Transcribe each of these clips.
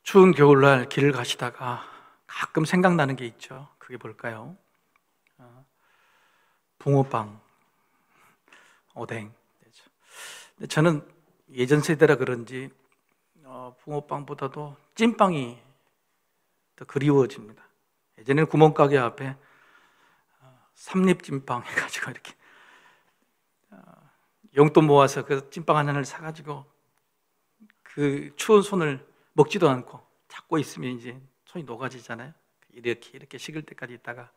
추운 겨울날 길을 가시다가 가끔 생각나는 게 있죠. 그게 뭘까요? 붕어빵, 오뎅. 근데 저는 예전 세대라 그런지 붕어빵보다도 찐빵이 더 그리워집니다. 예전에는 구멍가게 앞에 삼립찐빵 해가지고 이렇게 용돈 모아서 그 찐빵 하나를 사가지고 그 추운 손을 먹지도 않고 잡고 있으면 이제 손이 녹아지잖아요. 이렇게 식을 때까지 있다가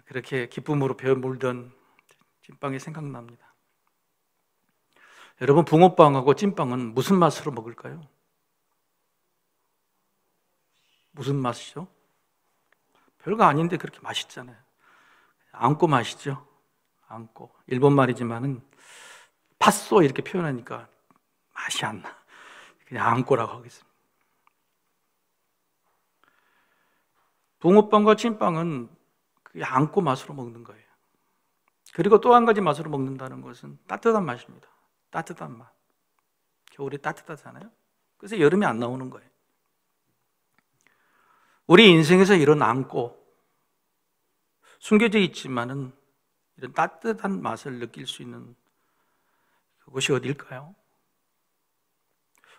그렇게 기쁨으로 배어 물던 찐빵이 생각납니다. 여러분, 붕어빵하고 찐빵은 무슨 맛으로 먹을까요? 무슨 맛이죠? 별거 아닌데 그렇게 맛있잖아요. 안고 맛이죠. 안고. 일본 말이지만은 팥소 이렇게 표현하니까 맛이 안 나. 그냥 안고라고 하겠습니다. 붕어빵과 찐빵은 그 안고 맛으로 먹는 거예요. 그리고 또 한 가지 맛으로 먹는다는 것은 따뜻한 맛입니다. 따뜻한 맛. 겨울이 따뜻하잖아요. 그래서 여름이 안 나오는 거예요. 우리 인생에서 이런 안고 숨겨져 있지만은 이런 따뜻한 맛을 느낄 수 있는 그곳이 어딜까요?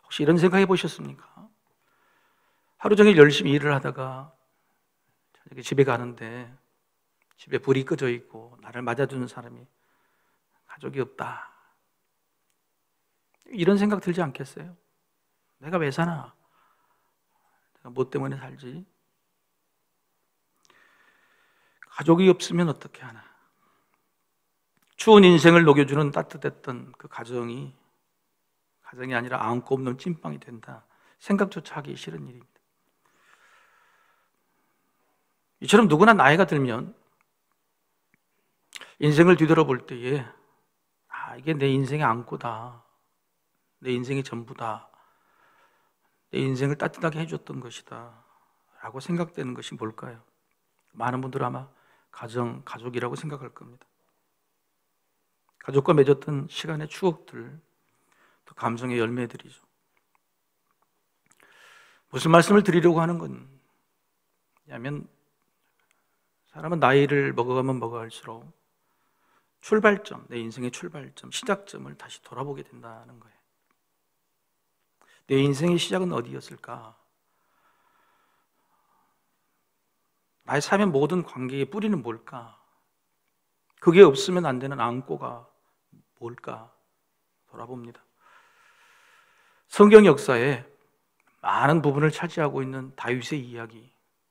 혹시 이런 생각 해보셨습니까? 하루 종일 열심히 일을 하다가 저녁에 집에 가는데 집에 불이 꺼져 있고 나를 맞아주는 사람이 가족이 없다. 이런 생각 들지 않겠어요? 내가 왜 사나? 내가 뭐 때문에 살지? 가족이 없으면 어떻게 하나? 추운 인생을 녹여주는 따뜻했던 그 가정이 아니라 안고 없는 찐빵이 된다. 생각조차 하기 싫은 일입니다. 이처럼 누구나 나이가 들면 인생을 뒤돌아볼 때에 이게 내 인생의 안고다. 내 인생의 전부다. 내 인생을 따뜻하게 해줬던 것이다 라고 생각되는 것이 뭘까요? 많은 분들은 아마 가족이라고 생각할 겁니다. 가족과 맺었던 시간의 추억들, 또 감성의 열매들이죠. 무슨 말씀을 드리려고 하는 거냐면 사람은 나이를 먹어가면 먹어갈수록 출발점, 내 인생의 출발점, 시작점을 다시 돌아보게 된다는 거예요. 내 인생의 시작은 어디였을까? 나의 삶의 모든 관계의 뿌리는 뭘까? 그게 없으면 안 되는 안고가 뭘까? 돌아봅니다. 성경 역사에 많은 부분을 차지하고 있는 다윗의 이야기,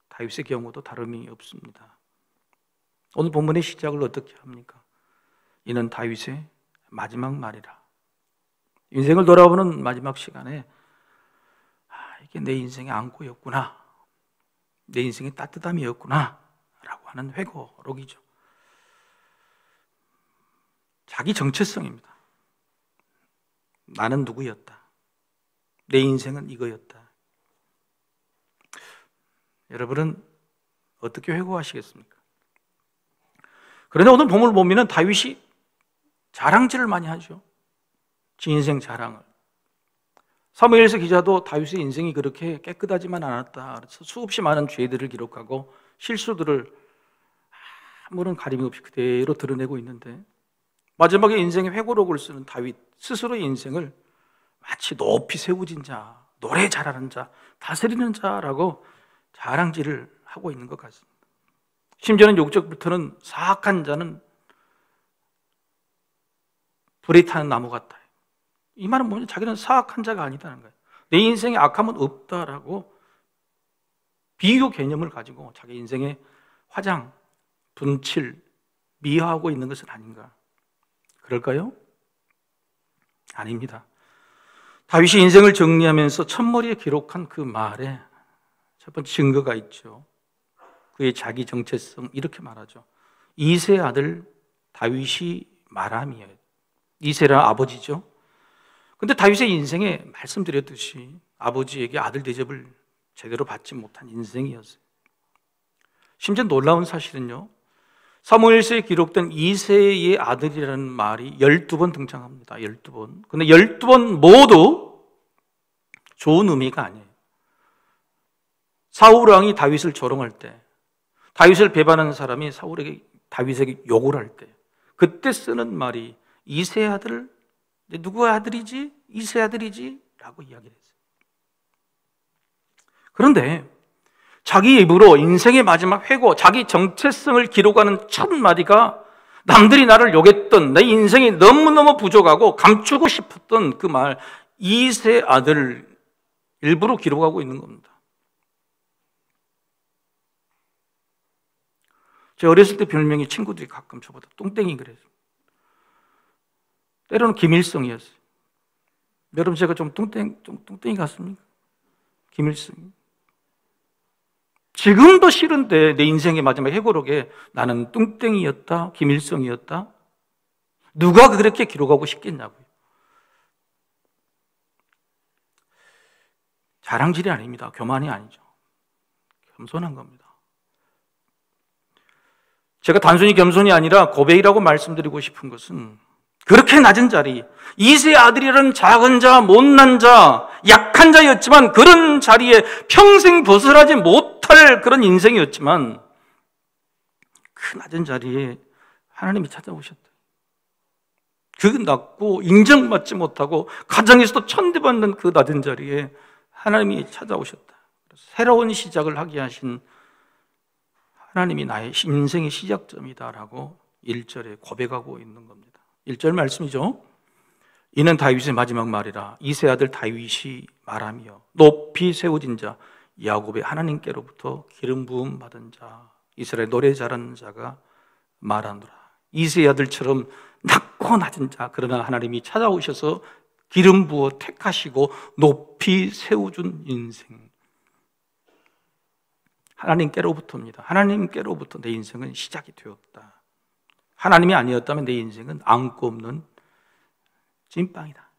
다윗의 경우도 다름이 없습니다. 오늘 본문의 시작을 어떻게 합니까? 이는 다윗의 마지막 말이라. 인생을 돌아보는 마지막 시간에 이게 내 인생의 안고였구나, 내 인생의 따뜻함이었구나 라고 하는 회고록이죠. 자기 정체성입니다. 나는 누구였다. 내 인생은 이거였다. 여러분은 어떻게 회고하시겠습니까? 그런데 오늘 본문을 보면 다윗이 자랑질을 많이 하죠. 지 인생 자랑을. 사무엘서 기자도 다윗의 인생이 그렇게 깨끗하지만 않았다. 그래서 수없이 많은 죄들을 기록하고 실수들을 아무런 가림이 없이 그대로 드러내고 있는데 마지막에 인생의 회고록을 쓰는 다윗 스스로의 인생을 마치 높이 세워진 자, 노래 잘하는 자, 다스리는 자라고 자랑질을 하고 있는 것 같습니다. 심지어는 6절부터는 사악한 자는 불에 타는 나무 같다. 이 말은 뭐냐? 자기는 사악한 자가 아니다는 거예요. 내 인생에 악함은 없다라고 비교 개념을 가지고 자기 인생의 화장, 분칠, 미화하고 있는 것은 아닌가? 그럴까요? 아닙니다. 다윗이 인생을 정리하면서 첫머리에 기록한 그 말에 첫 번째 증거가 있죠. 그의 자기 정체성, 이렇게 말하죠. 이새의 아들 다윗이 말함이에요. 이새는 아버지죠. 근데 다윗의 인생에 말씀드렸듯이 아버지에게 아들 대접을 제대로 받지 못한 인생이었어요. 심지어 놀라운 사실은요, 사무엘서에 기록된 이새의 아들이라는 말이 12번 등장합니다. 12번. 근데 12번 모두 좋은 의미가 아니에요. 사울 왕이 다윗을 조롱할 때, 다윗을 배반하는 사람이 다윗에게 욕을 할 때, 그때 쓰는 말이 이새의 아들, 누구의 아들이지? 이새의 아들이지? 라고 이야기를 했어요. 그런데 자기 입으로 인생의 마지막 회고, 자기 정체성을 기록하는 첫 마디가 남들이 나를 욕했던 내 인생이 너무너무 부족하고 감추고 싶었던 그 말, 이새의 아들, 일부러 기록하고 있는 겁니다. 제 어렸을 때 별명이 친구들이 가끔 저보다 뚱땡이 그랬어요. 때로는 김일성이었어요. 여러분, 제가 좀 뚱땡이 같습니까? 김일성. 지금도 싫은데 내 인생의 마지막 회고록에 나는 뚱땡이였다, 김일성이었다. 누가 그렇게 기록하고 싶겠냐고요. 자랑질이 아닙니다. 교만이 아니죠. 겸손한 겁니다. 제가 단순히 겸손이 아니라 고백이라고 말씀드리고 싶은 것은 그렇게 낮은 자리, 이새의 아들이라는 작은 자, 못난 자, 약한 자였지만 그런 자리에 평생 벗어나지 못할 그런 인생이었지만 그 낮은 자리에 하나님이 찾아오셨다. 그 낮고 인정받지 못하고 가정에서도 천대받는 그 낮은 자리에 하나님이 찾아오셨다. 새로운 시작을 하게 하신 하나님이 나의 인생의 시작점이다라고 1절에 고백하고 있는 겁니다. 1절 말씀이죠. 이는 다윗의 마지막 말이라. 이새 아들 다윗이 말하며 높이 세워진 자 야곱의 하나님께로부터 기름 부음 받은 자 이스라엘 노래 잘하는 자가 말하노라. 이새 아들처럼 낮고 낮은 자, 그러나 하나님이 찾아오셔서 기름 부어 택하시고 높이 세워준 인생. 하나님께로부터입니다. 하나님께로부터 내 인생은 시작이 되었다. 하나님이 아니었다면 내 인생은 안고 없는 찐빵이다.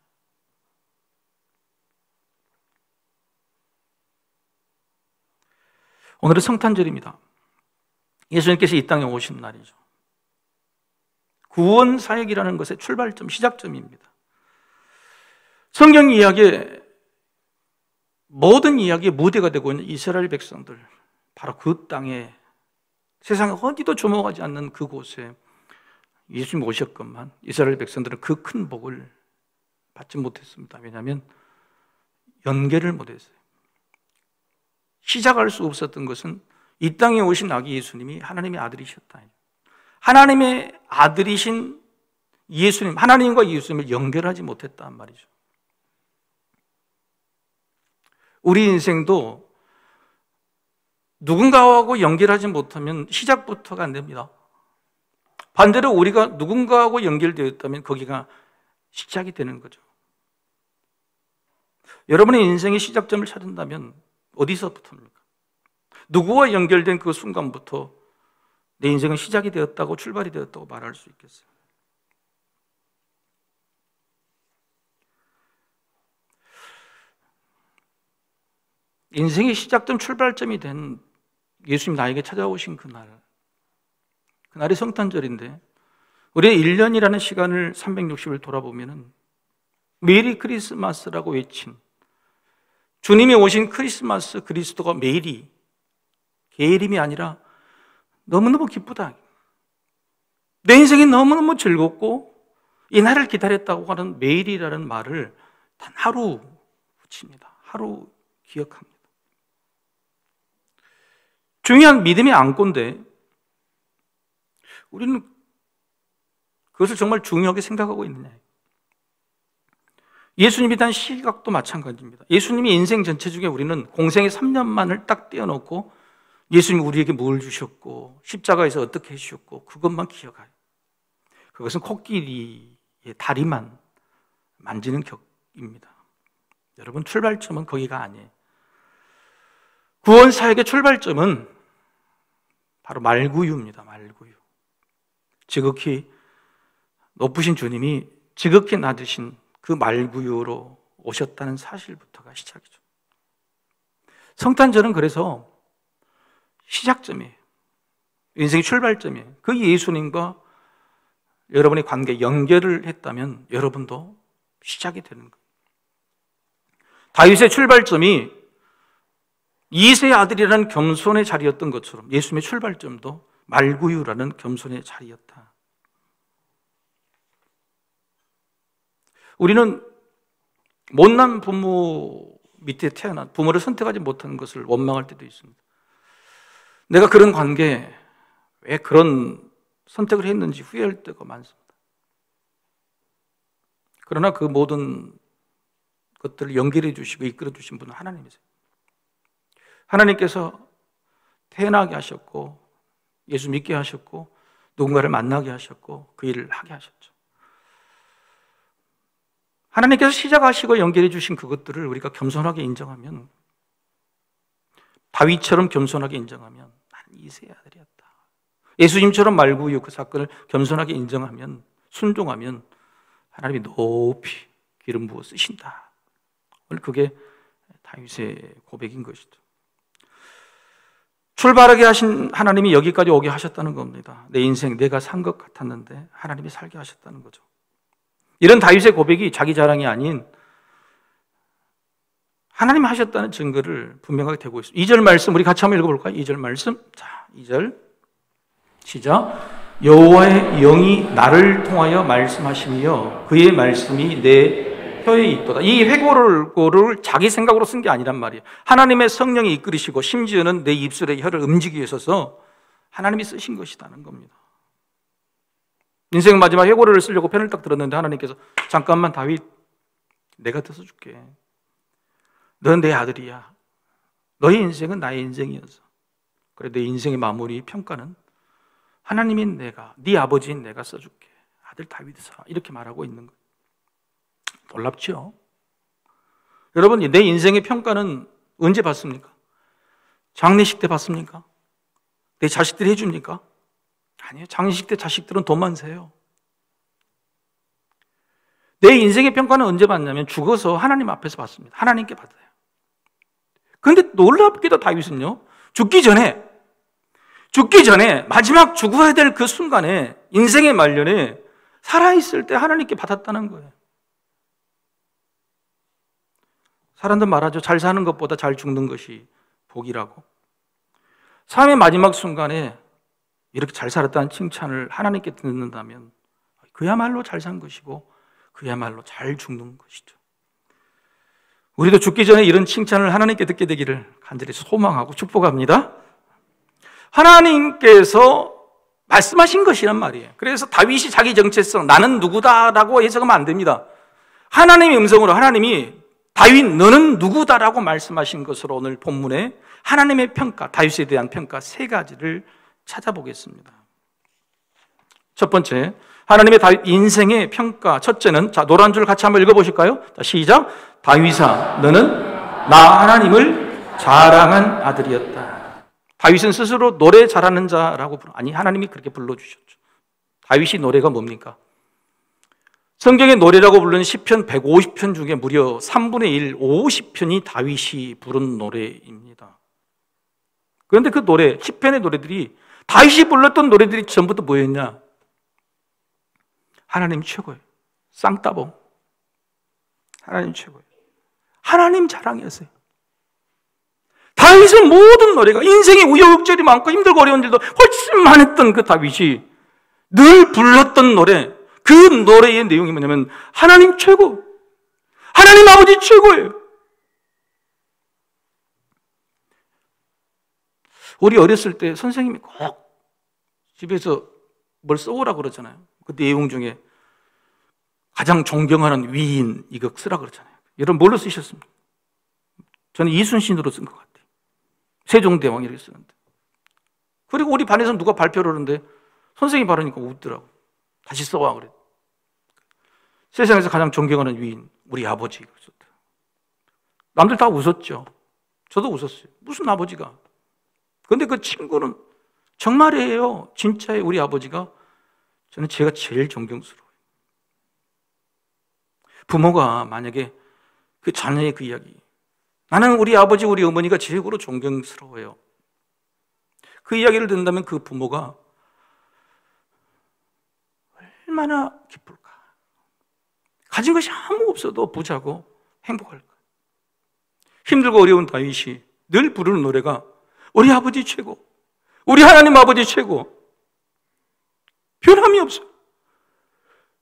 오늘은 성탄절입니다. 예수님께서 이 땅에 오신 날이죠. 구원 사역이라는 것의 출발점, 시작점입니다. 성경 이야기의 모든 이야기의 무대가 되고 있는 이스라엘 백성들, 바로 그 땅에 세상에 어디도 주목하지 않는 그곳에 예수님이 오셨건만 이스라엘 백성들은 그 큰 복을 받지 못했습니다. 왜냐하면 연계를 못했어요. 시작할 수 없었던 것은 이 땅에 오신 아기 예수님이 하나님의 아들이셨다. 하나님의 아들이신 예수님, 하나님과 예수님을 연결하지 못했단 말이죠. 우리 인생도 누군가하고 연결하지 못하면 시작부터가 안 됩니다. 반대로 우리가 누군가하고 연결되었다면 거기가 시작이 되는 거죠. 여러분의 인생의 시작점을 찾는다면 어디서부터입니까? 누구와 연결된 그 순간부터 내 인생은 시작이 되었다고, 출발이 되었다고 말할 수 있겠어요? 인생의 시작점, 출발점이 된 예수님 나에게 찾아오신 그날이 성탄절인데, 우리의 1년이라는 시간을 360을 돌아보면 메리 크리스마스라고 외친 주님이 오신 크리스마스, 그리스도가 메리, 게으름이 아니라 너무너무 기쁘다. 내 인생이 너무너무 즐겁고 이 날을 기다렸다고 하는 메리라는 말을 단 하루 붙입니다. 하루 기억합니다. 중요한 믿음의 안건데 우리는 그것을 정말 중요하게 생각하고 있느냐. 예수님에 대한 시각도 마찬가지입니다. 예수님이 인생 전체 중에 우리는 공생의 3년만을 딱 떼어놓고 예수님이 우리에게 뭘 주셨고 십자가에서 어떻게 해주셨고 그것만 기억해요. 그것은 코끼리의 다리만 만지는 격입니다. 여러분, 출발점은 거기가 아니에요. 구원 사역의 출발점은 바로 말구유입니다. 말구유. 지극히 높으신 주님이 지극히 낮으신 그 말구유로 오셨다는 사실부터가 시작이죠. 성탄절은 그래서 시작점이에요. 인생의 출발점이에요. 그 예수님과 여러분의 관계 연결을 했다면 여러분도 시작이 되는 거예요. 다윗의 출발점이 이세의 아들이라는 겸손의 자리였던 것처럼 예수님의 출발점도 말구유라는 겸손의 자리였다. 우리는 못난 부모 밑에 태어난 부모를 선택하지 못하는 것을 원망할 때도 있습니다. 내가 그런 관계에 왜 그런 선택을 했는지 후회할 때가 많습니다. 그러나 그 모든 것들을 연결해 주시고 이끌어 주신 분은 하나님이세요. 하나님께서 태어나게 하셨고 예수 믿게 하셨고 누군가를 만나게 하셨고 그 일을 하게 하셨죠. 하나님께서 시작하시고 연결해 주신 그것들을 우리가 겸손하게 인정하면, 다윗처럼 겸손하게 인정하면 나는 이세의 아들이었다. 예수님처럼 말구유 그 사건을 겸손하게 인정하면, 순종하면 하나님이 높이 기름 부어 쓰신다. 오늘 그게 다윗의 고백인 것이죠. 출발하게 하신 하나님이 여기까지 오게 하셨다는 겁니다. 내 인생 내가 산 것 같았는데 하나님이 살게 하셨다는 거죠. 이런 다윗의 고백이 자기 자랑이 아닌 하나님 하셨다는 증거를 분명하게 대고 있습니다. 2절 말씀 우리 같이 한번 읽어볼까요? 2절 말씀. 자, 2절 시작. 여호와의 영이 나를 통하여 말씀하시며 그의 말씀이 내 혀에 있도다. 이 회고를 자기 생각으로 쓴 게 아니란 말이에요. 하나님의 성령이 이끌으시고 심지어는 내 입술의 혀를 움직이게 해서 하나님이 쓰신 것이라는 겁니다. 인생 마지막 회고를 쓰려고 펜을 딱 들었는데 하나님께서 잠깐만 다윗, 내가 써줄게. 넌 내 아들이야. 너의 인생은 나의 인생이어서. 그래, 내 인생의 마무리 평가는 하나님인 내가, 네 아버지인 내가 써줄게. 아들 다윗아. 이렇게 말하고 있는 거예요. 놀랍죠? 여러분, 내 인생의 평가는 언제 받습니까? 장례식 때 받습니까? 내 자식들이 해줍니까? 아니요. 장례식 때 자식들은 돈만 세요. 내 인생의 평가는 언제 받냐면 죽어서 하나님 앞에서 받습니다. 하나님께 받아요. 그런데 놀랍게도 다윗은요, 죽기 전에 마지막 죽어야 될 그 순간에, 인생의 말년에 살아있을 때 하나님께 받았다는 거예요. 사람들 말하죠. 잘 사는 것보다 잘 죽는 것이 복이라고. 삶의 마지막 순간에 이렇게 잘 살았다는 칭찬을 하나님께 듣는다면 그야말로 잘 산 것이고 그야말로 잘 죽는 것이죠. 우리도 죽기 전에 이런 칭찬을 하나님께 듣게 되기를 간절히 소망하고 축복합니다. 하나님께서 말씀하신 것이란 말이에요. 그래서 다윗이 자기 정체성, 나는 누구다라고 해석하면 안 됩니다. 하나님의 음성으로 하나님이 다윗 너는 누구다라고 말씀하신 것으로 오늘 본문에 하나님의 평가, 다윗에 대한 평가 세 가지를 찾아보겠습니다. 첫 번째, 하나님의 다윗 인생의 평가. 첫째는, 자, 노란 줄 같이 한번 읽어보실까요? 자, 시작. 다윗아, 너는 나 하나님을 자랑한 아들이었다. 다윗은 스스로 노래 잘하는 자라고 아니, 하나님이 그렇게 불러주셨죠. 다윗이 노래가 뭡니까? 성경의 노래라고 부르는 시편 150편 중에 무려 3분의 1, 50편이 다윗이 부른 노래입니다. 그런데 그 노래, 시편의 노래들이, 다윗이 불렀던 노래들이 전부 다 뭐였냐? 하나님 최고예요. 쌍따봉. 하나님 최고예요. 하나님 자랑이었어요. 다윗의 모든 노래가, 인생의 우여곡절이 많고 힘들고 어려운 일도 훨씬 많았던 그 다윗이 늘 불렀던 노래, 그 노래의 내용이 뭐냐면 하나님 최고, 하나님 아버지 최고예요. 우리 어렸을 때 선생님이 꼭 집에서 뭘 써오라고 그러잖아요. 그 내용 중에 가장 존경하는 위인 이거 쓰라 그러잖아요. 여러분 뭘로 쓰셨습니까? 저는 이순신으로 쓴 것 같아요. 세종대왕 이렇게 쓰는데. 그리고 우리 반에서 누가 발표를 하는데 선생님이 바르니까 웃더라고. 다시 써와 그래. 세상에서 가장 존경하는 위인 우리 아버지. 남들 다 웃었죠. 저도 웃었어요. 무슨 아버지가. 그런데 그 친구는 정말이에요. 진짜의 우리 아버지가 저는 제가 제일 존경스러워요. 부모가 만약에 그 자녀의 그 이야기, 나는 우리 아버지, 우리 어머니가 최고로 존경스러워요. 그 이야기를 듣는다면 그 부모가 얼마나 기쁠까. 가진 것이 아무 없어도 부자고 행복할까. 힘들고 어려운 다윗이 늘 부르는 노래가 우리 아버지 최고, 우리 하나님 아버지 최고. 변함이 없어요.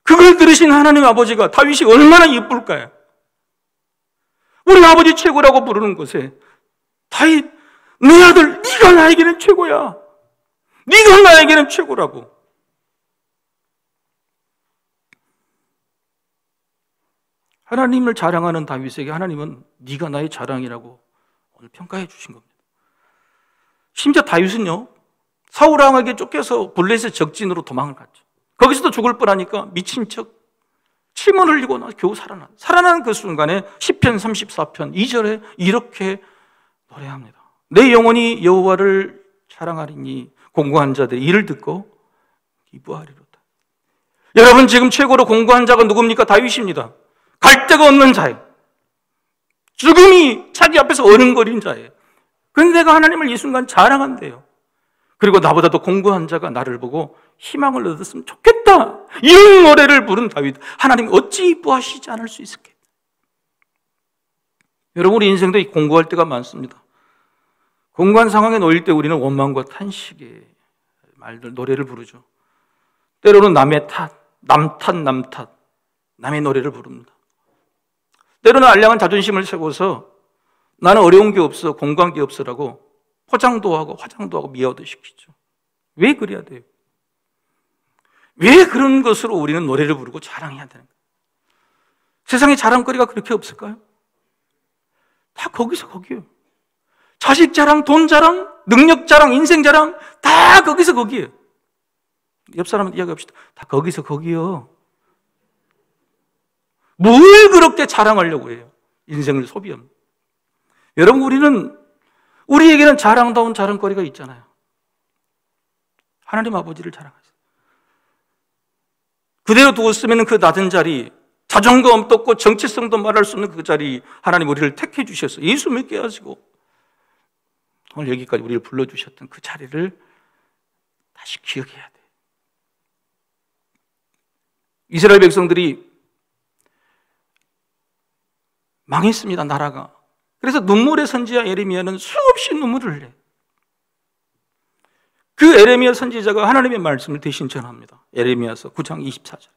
그걸 들으신 하나님 아버지가 다윗이 얼마나 이쁠까요? 우리 아버지 최고라고 부르는 것에 다윗, 내 아들, 네가 나에게는 최고야. 네가 나에게는 최고라고. 하나님을 자랑하는 다윗에게 하나님은 네가 나의 자랑이라고 오늘 평가해 주신 겁니다. 심지어 다윗은요, 사울 왕에게 쫓겨서 블레셋 적진으로 도망을 갔죠. 거기서도 죽을 뻔하니까 미친 척 침을 흘리고 겨우 살아난 그 순간에 시편 34편 2절에 이렇게 노래합니다. 내 영혼이 여호와를 자랑하리니 공고한 자들이 이를 듣고 기뻐하리로다. 여러분, 지금 최고로 공고한 자가 누굽니까? 다윗입니다. 갈 데가 없는 자예요. 죽음이 자기 앞에서 어른거린 자예요. 그런데 내가 하나님을 이 순간 자랑한대요. 그리고 나보다도 공고한 자가 나를 보고 희망을 얻었으면 좋겠다, 이런 노래를 부른 다윗, 하나님 어찌 이뻐하시지 않을 수 있을까? 여러분, 우리 인생도 공고할 때가 많습니다. 공고한 상황에 놓일 때 우리는 원망과 탄식의 말들, 노래를 부르죠. 때로는 남의 탓, 남 탓, 남의 노래를 부릅니다. 때로는 알량한 자존심을 세워서 나는 어려운 게 없어, 공고한 게 없어라고 포장도 하고 화장도 하고 미화도 시키죠. 왜 그래야 돼요? 왜 그런 것으로 우리는 노래를 부르고 자랑해야 되는 거예요? 세상에 자랑거리가 그렇게 없을까요? 다 거기서 거기에요. 자식 자랑, 돈 자랑, 능력 자랑, 인생 자랑, 다 거기서 거기에요. 옆 사람한테 이야기합시다. 다 거기서 거기요. 뭘 그렇게 자랑하려고 해요? 인생을 소비합니다. 여러분, 우리에게는 자랑다운 자랑거리가 있잖아요. 하나님 아버지를 자랑하세요. 그대로 두었으면 그 낮은 자리, 자존감도 없고 정체성도 말할 수 없는 그 자리, 하나님 우리를 택해 주셔서 예수 믿게 하시고 오늘 여기까지 우리를 불러주셨던 그 자리를 다시 기억해야 돼요. 이스라엘 백성들이 망했습니다, 나라가. 그래서 눈물의 선지자 예레미야는 수없이 눈물을 흘려요. 그 예레미야 선지자가 하나님의 말씀을 대신 전합니다. 예레미야서 9장 24절.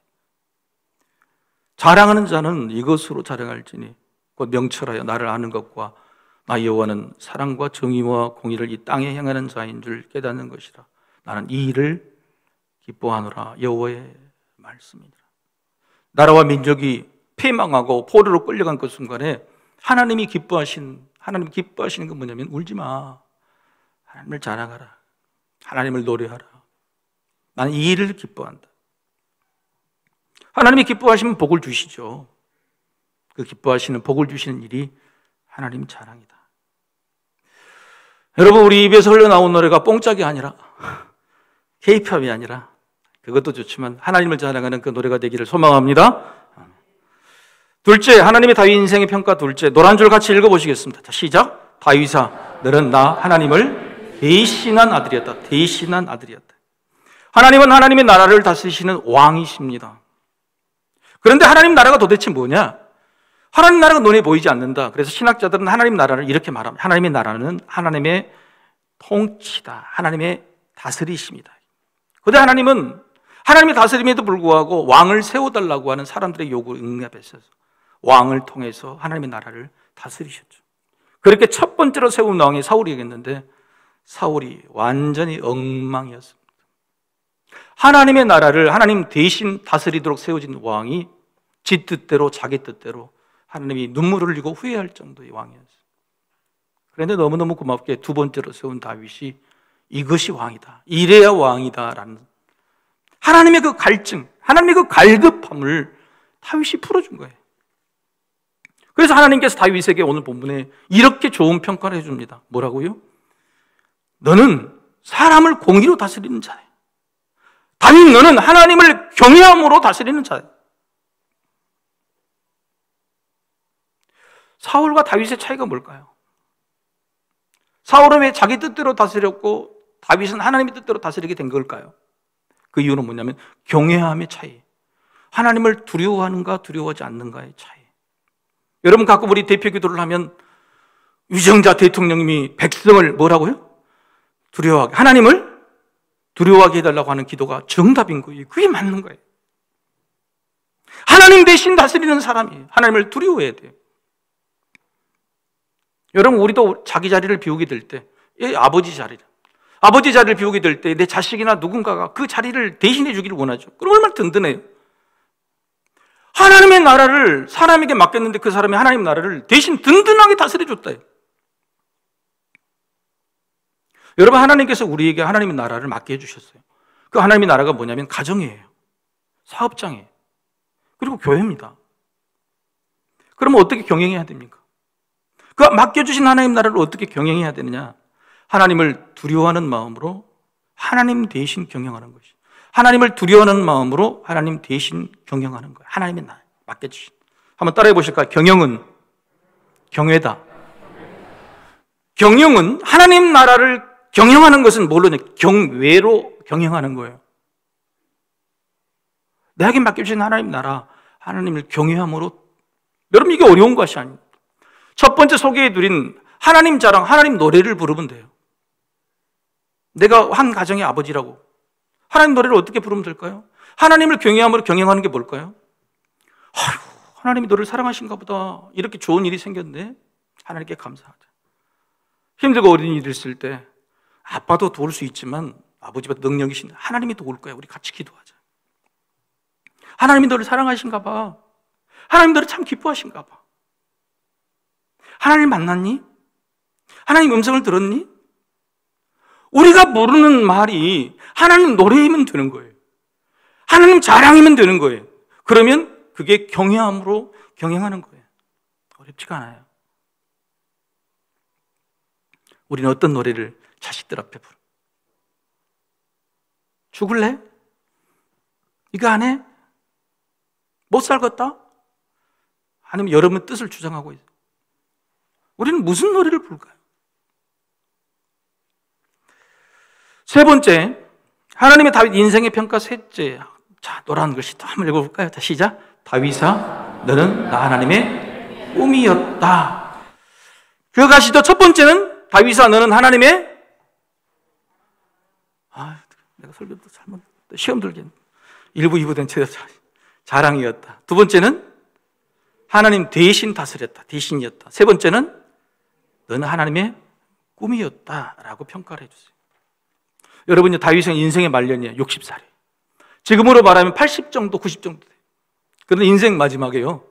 자랑하는 자는 이것으로 자랑할지니 곧 명철하여 나를 아는 것과 나 여호와는 사랑과 정의와 공의를 이 땅에 행하는 자인 줄 깨닫는 것이라. 나는 이 일을 기뻐하노라. 여호와의 말씀이니라. 나라와 민족이 패망하고 포로로 끌려간 그 순간에 하나님 기뻐하시는 건 뭐냐면 울지 마. 하나님을 자랑하라. 하나님을 노래하라. 나는 이 일을 기뻐한다. 하나님이 기뻐하시면 복을 주시죠. 그 기뻐하시는 복을 주시는 일이 하나님 자랑이다. 여러분, 우리 입에서 흘러나온 노래가 뽕짝이 아니라 K-팝이 아니라, 그것도 좋지만 하나님을 자랑하는 그 노래가 되기를 소망합니다. 둘째, 하나님의 다윗 인생의 평가. 둘째, 노란 줄 같이 읽어보시겠습니다. 자, 시작. 다윗아, 너는 나 하나님을 대신한 아들이었다. 대신한 아들이었다. 하나님은 하나님의 나라를 다스리시는 왕이십니다. 그런데 하나님 나라가 도대체 뭐냐? 하나님 나라가 눈에 보이지 않는다. 그래서 신학자들은 하나님 나라를 이렇게 말합니다. 하나님의 나라는 하나님의 통치다. 하나님의 다스리심이다. 그런데 하나님은 하나님의 다스림에도 불구하고 왕을 세워달라고 하는 사람들의 요구를 응답했어서 왕을 통해서 하나님의 나라를 다스리셨죠. 그렇게 첫 번째로 세운 왕이 사울이겠는데 사울이 완전히 엉망이었습니다. 하나님의 나라를 하나님 대신 다스리도록 세워진 왕이 지 뜻대로 자기 뜻대로 하나님이 눈물을 흘리고 후회할 정도의 왕이었어요. 그런데 너무너무 고맙게 두 번째로 세운 다윗이 이것이 왕이다, 이래야 왕이다라는 하나님의 그 갈증, 하나님의 그 갈급함을 다윗이 풀어준 거예요. 그래서 하나님께서 다윗에게 오늘 본문에 이렇게 좋은 평가를 해줍니다. 뭐라고요? 너는 사람을 공의로 다스리는 자야. 다윗, 너는 하나님을 경외함으로 다스리는 자야. 사울과 다윗의 차이가 뭘까요? 사울은 왜 자기 뜻대로 다스렸고 다윗은 하나님의 뜻대로 다스리게 된 걸까요? 그 이유는 뭐냐면 경외함의 차이, 하나님을 두려워하는가 두려워하지 않는가의 차이. 여러분, 가끔 우리 대표 기도를 하면 위정자 대통령님이 백성을 뭐라고요? 두려워하게, 하나님을 두려워하게 해달라고 하는 기도가 정답인 거예요. 그게 맞는 거예요. 하나님 대신 다스리는 사람이 하나님을 두려워해야 돼요. 여러분, 우리도 자기 자리를 비우게 될 때, 아버지 자리를 비우게 될 때 내 자식이나 누군가가 그 자리를 대신해 주기를 원하죠. 그럼 얼마나 든든해요. 하나님의 나라를 사람에게 맡겼는데 그 사람이 하나님 나라를 대신 든든하게 다스려 줬다. 여러분, 하나님께서 우리에게 하나님의 나라를 맡게 해주셨어요. 그 하나님의 나라가 뭐냐면 가정이에요, 사업장이에요, 그리고 교회입니다. 그러면 어떻게 경영해야 됩니까? 그 맡겨주신 하나님 나라를 어떻게 경영해야 되느냐? 하나님을 두려워하는 마음으로 하나님 대신 경영하는 것이, 하나님을 두려워하는 마음으로 하나님 대신 경영하는 거예요. 하나님의 나라 맡겨주신. 한번 따라해 보실까요? 경영은 경외다. 경영은 하나님 나라를 경영하는 것은 뭘로냐? 경외로 경영하는 거예요. 내게 맡겨주신 하나님 나라, 하나님을 경외함으로. 여러분, 이게 어려운 것이 아닙니다. 첫 번째 소개해드린 하나님 자랑, 하나님 노래를 부르면 돼요. 내가 한 가정의 아버지라고 하나님 노래를 어떻게 부르면 될까요? 하나님을 경외함으로 경영하는 게 뭘까요? 아유, 하나님이 너를 사랑하신가 보다. 이렇게 좋은 일이 생겼네. 하나님께 감사하자. 힘들고 어려운 일이 있을 때 아빠도 도울 수 있지만 아버지가 능력이신 하나님이 도울 거야. 우리 같이 기도하자. 하나님이 너를 사랑하신가 봐. 하나님 너를 참 기뻐하신가 봐. 하나님 만났니? 하나님 음성을 들었니? 우리가 모르는 말이 하나님 노래이면 되는 거예요. 하나님 자랑이면 되는 거예요. 그러면 그게 경외함으로 경영하는 거예요. 어렵지가 않아요. 우리는 어떤 노래를 자식들 앞에 부르? 죽을래? 이거 안 해? 못 살겠다? 아니면 여러분 뜻을 주장하고 있어요. 우리는 무슨 노래를 부를까요? 세 번째, 하나님의 다윗 인생의 평가 셋째. 자, 노란 글씨 또 한번 읽어볼까요? 자, 시작. 다윗아, 너는 나 하나님의 꿈이었다. 기억하시죠? 첫 번째는 다윗아, 너는 하나님의 내가 설교도 잘못 시험 들겠네. 1부, 2부 된 제자 자랑이었다. 두 번째는 하나님 대신 다스렸다. 대신이었다. 세 번째는 너는 하나님의 꿈이었다라고 평가를 해주세요. 여러분요, 다윗은 인생의 말년이에요. 60살이에요. 지금으로 말하면 80 정도, 90 정도 돼요. 그런데 인생 마지막에요,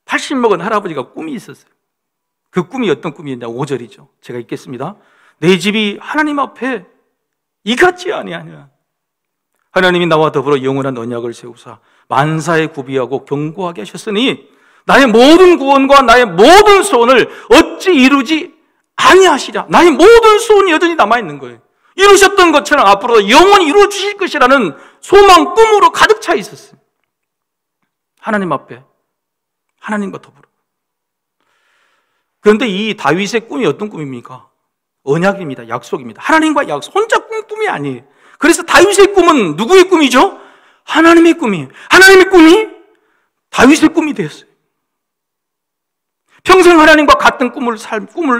80 먹은 할아버지가 꿈이 있었어요. 그 꿈이 어떤 꿈이었냐? 5절이죠. 제가 읽겠습니다. 내 집이 하나님 앞에 이같지 아니하냐. 하나님이 나와 더불어 영원한 언약을 세우사 만사에 구비하고 견고하게 하셨으니 나의 모든 구원과 나의 모든 소원을 어찌 이루지 아니하시랴. 나의 모든 소원이 여전히 남아있는 거예요. 이루셨던 것처럼 앞으로 영원히 이루어 주실 것이라는 소망, 꿈으로 가득 차 있었어요. 하나님 앞에, 하나님과 더불어. 그런데 이 다윗의 꿈이 어떤 꿈입니까? 언약입니다. 약속입니다. 하나님과 약속. 혼자 꿈이 아니에요. 그래서 다윗의 꿈은 누구의 꿈이죠? 하나님의 꿈이에요. 하나님의 꿈이 다윗의 꿈이 되었어요. 평생 하나님과 같은 꿈을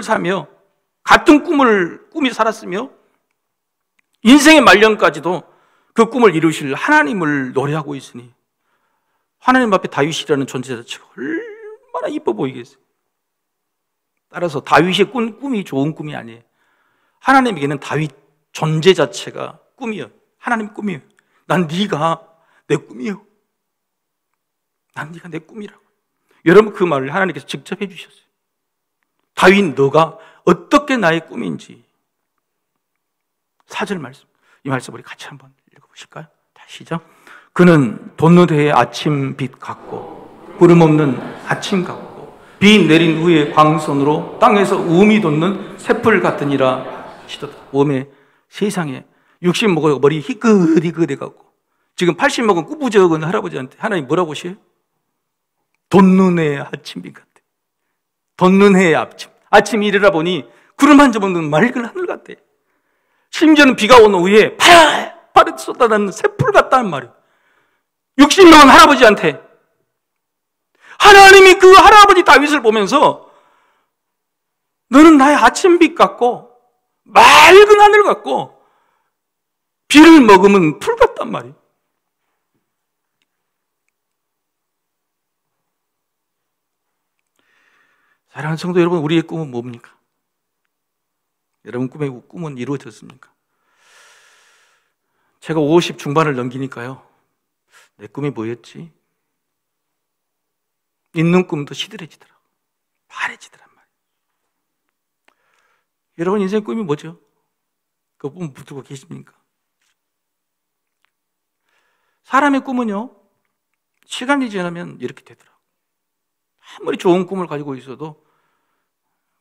사며 같은 꿈이 살았으며 인생의 말년까지도 그 꿈을 이루실 하나님을 노래하고 있으니 하나님 앞에 다윗이라는 존재 자체가 얼마나 이뻐 보이겠어요. 따라서 다윗의 꿈이 좋은 꿈이 아니에요. 하나님에게는 다윗 존재 자체가 꿈이에요. 하나님 꿈이에요. 난 네가 내 꿈이요. 난 네가 내 꿈이라고. 여러분, 그 말을 하나님께서 직접 해주셨어요. 다윗, 너가 어떻게 나의 꿈인지. 4절 말씀, 이 말씀 우리 같이 한번 읽어보실까요? 다시 시작. 그는 돋는 아침 빛 같고 구름 없는 아침 같고 비 내린 후에 광선으로 땅에서 우음이 돋는 새풀 같으니라 시도다. 웜에 세상에 60 먹어 머리 희끗희끗해갖고 지금 80 먹은 꾸부적은 할아버지한테 하나님 뭐라고 하셔요? 돋는 해의 아침빛 같아. 돋는 해의 아침 일어나 보니 구름 한 점 없는 맑은 하늘 같아. 심지어는 비가 온 후에 파릇 쏟아나는 새풀 같다는 말이에요. 60명은 할아버지한테. 하나님이 그 할아버지 다윗을 보면서 너는 나의 아침빛 같고 맑은 하늘 같고 비를 머금은 풀 같단 말이에요. 사랑하는 성도 여러분, 우리의 꿈은 뭡니까? 여러분 꿈의 꿈은 이루어졌습니까? 제가 50 중반을 넘기니까요, 내 꿈이 뭐였지? 있는 꿈도 시들해지더라고요. 바래지더란 말이에요. 여러분 인생 꿈이 뭐죠? 그 꿈 붙들고 계십니까? 사람의 꿈은요, 시간이 지나면 이렇게 되더라고요. 아무리 좋은 꿈을 가지고 있어도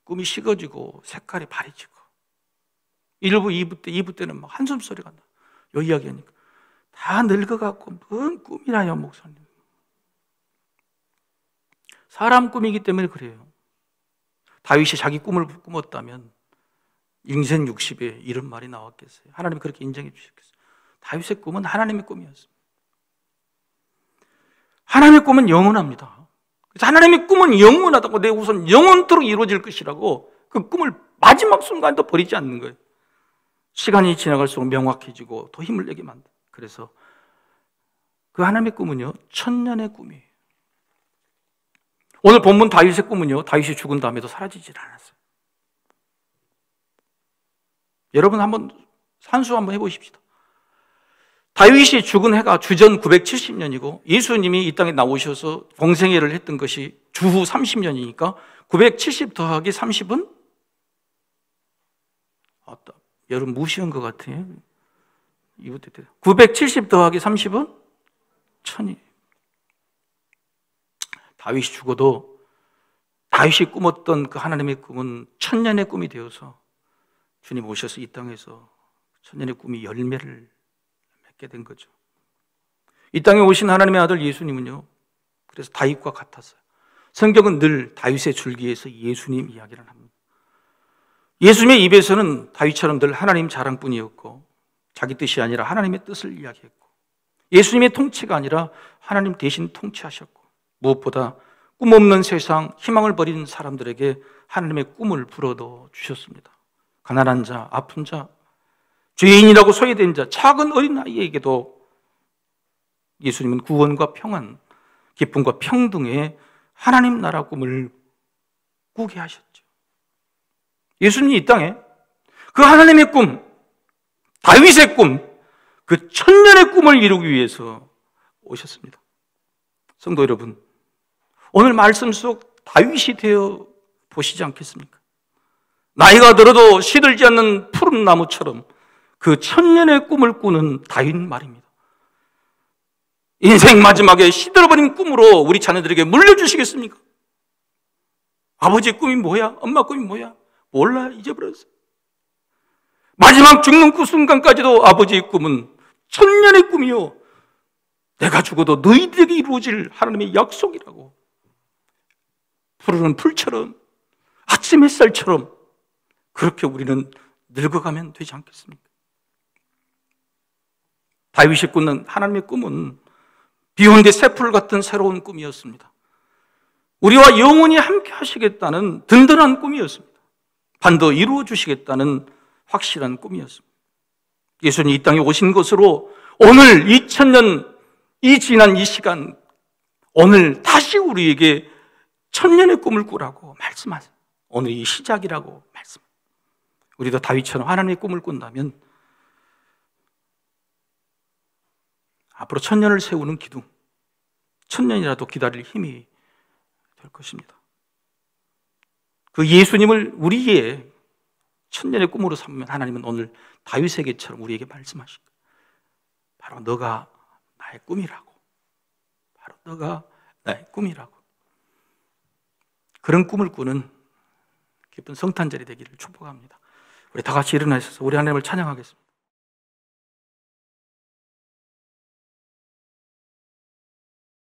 꿈이 식어지고 색깔이 바래지고 1부, 2부 때는 막 한숨 소리가 나. 요 이야기하니까 다 늙어갖고 뭔 꿈이라요, 목사님. 사람 꿈이기 때문에 그래요. 다윗이 자기 꿈을 꾸었다면 인생 60에 이런 말이 나왔겠어요? 하나님이 그렇게 인정해 주셨겠어요? 다윗의 꿈은 하나님의 꿈이었습니다. 하나님의 꿈은 영원합니다. 그래서 하나님의 꿈은 영원하다고, 내 우선 영원토록 이루어질 것이라고 그 꿈을 마지막 순간도 버리지 않는 거예요. 시간이 지나갈수록 명확해지고 더 힘을 내게 만든. 그래서 그 하나님의 꿈은요, 천년의 꿈이에요. 오늘 본문 다윗의 꿈은요, 다윗이 죽은 다음에도 사라지질 않았어요. 여러분 한번 산수 한번 해보십시다. 다윗이 죽은 해가 주전 970년이고 예수님이 이 땅에 나오셔서 공생애를 했던 것이 주후 30년이니까 970 더하기 30은? 여러분 무시한 것 같아요. 970 더하기 30은? 1000이. 다윗이 죽어도 다윗이 꿈었던 그 하나님의 꿈은 천년의 꿈이 되어서 주님 오셔서 이 땅에서 천년의 꿈이 열매를 맺게 된 거죠. 이 땅에 오신 하나님의 아들 예수님은요, 그래서 다윗과 같았어요. 성경은 늘 다윗의 줄기에서 예수님 이야기를 합니다. 예수님의 입에서는 다윗처럼 늘 하나님 자랑뿐이었고 자기 뜻이 아니라 하나님의 뜻을 이야기했고 예수님의 통치가 아니라 하나님 대신 통치하셨고 무엇보다 꿈 없는 세상, 희망을 버린 사람들에게 하나님의 꿈을 불어넣어 주셨습니다. 가난한 자, 아픈 자, 죄인이라고 소외된 자, 작은 어린아이에게도 예수님은 구원과 평안, 기쁨과 평등의 하나님 나라 꿈을 꾸게 하셨죠. 예수님이 이 땅에 그 하나님의 꿈, 다윗의 꿈, 그 천년의 꿈을 이루기 위해서 오셨습니다. 성도 여러분, 오늘 말씀 속 다윗이 되어 보시지 않겠습니까? 나이가 들어도 시들지 않는 푸른 나무처럼 그 천년의 꿈을 꾸는 다윗 말입니다. 인생 마지막에 시들어버린 꿈으로 우리 자녀들에게 물려주시겠습니까? 아버지의 꿈이 뭐야? 엄마 꿈이 뭐야? 몰라, 잊어버렸어. 마지막 죽는 그 순간까지도 아버지의 꿈은 천년의 꿈이요, 내가 죽어도 너희들에게 이루어질 하나님의 약속이라고. 푸르른 풀처럼, 아침 햇살처럼 그렇게 우리는 늙어가면 되지 않겠습니까? 다윗이 꾸는 하나님의 꿈은 비온데 새풀 같은 새로운 꿈이었습니다. 우리와 영원히 함께 하시겠다는 든든한 꿈이었습니다. 반드시 이루어 주시겠다는 확실한 꿈이었습니다. 예수님이 이 땅에 오신 것으로 오늘 2000년 이 지난 이 시간, 오늘 다시 우리에게 천년의 꿈을 꾸라고 말씀하세요. 오늘이 시작이라고 말씀. 우리도 다윗처럼 하나님의 꿈을 꾼다면 앞으로 천년을 세우는 기둥, 천년이라도 기다릴 힘이 될 것입니다. 그 예수님을 우리의 천년의 꿈으로 삼으면 하나님은 오늘 다윗에게처럼 우리에게 말씀하십니다. 바로 너가 나의 꿈이라고. 바로 너가 나의 꿈이라고. 그런 꿈을 꾸는 기쁜 성탄절이 되기를 축복합니다. 우리 다 같이 일어나셔서 우리 하나님을 찬양하겠습니다.